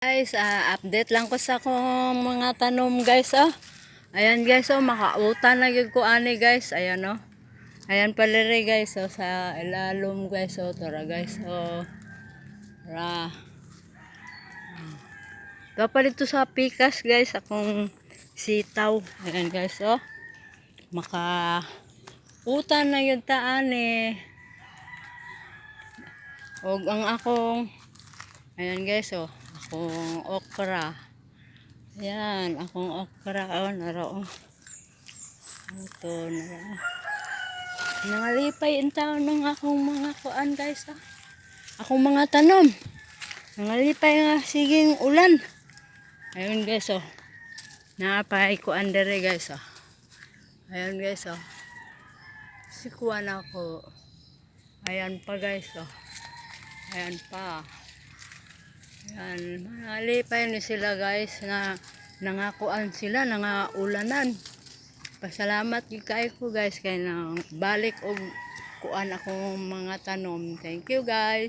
Guys, update lang ko sa akong mga tanom guys, oh. Ayan guys, oh, makautan na gyud ko ani guys. Ayan, oh. Ayan pala rin guys, oh, sa ilalom guys, oh. Tara guys, oh. Tara. Kapalit to sa pikas guys, akong sitaw. Ayan guys, oh. Makautan na yun ta ani. Og ang akong, ayan guys, oh. Akong okra. Ayan, akong okra, oh, naroon. Ito, naroon. Nangalipay ang taon ng akong mga kuan guys, ah. Akong mga tanom. Nangalipay nga siging ulan. Ayun guys, oh. Napay kuan dere guys, oh. Ayun guys, oh. Si kuan ako. Ayan pa guys, oh. Ayan pa. Ayan, nangalipay ni sila guys na nangakuan sila, nangaulanan. Pasalamat gyud kay ko guys kay nang balik og kuan akong mga tanom. Thank you guys.